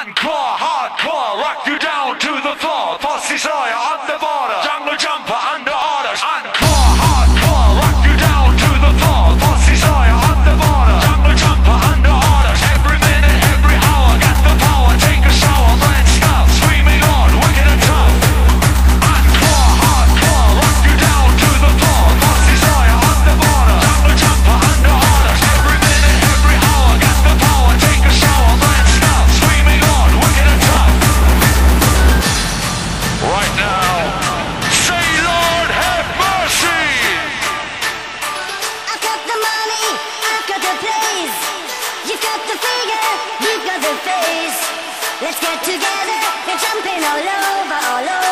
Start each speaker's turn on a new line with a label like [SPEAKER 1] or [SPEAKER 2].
[SPEAKER 1] Encore, hardcore, rock you down to the floor. Pussy Sawyer on the border, jungle jumper under orders. Encore, hardcore, rock you down to the floor. Pussy Sawyer on the border, jungle jumper under orders. Every minute, every hour, got the power. Take a shower, brand stuff, screaming on, wicked and tough. Encore, hardcore, rock you down to the floor. Pussy Sawyer on the border, jungle jumper under orders. Every minute, every hour, got the power. Take a shower, brand stuff, screaming on, wicked and tough. Right now, say Lord have mercy.
[SPEAKER 2] I've got the money, I've got the place. You've got the figure, you've got the face. Let's get together, we're jumping all over, all over.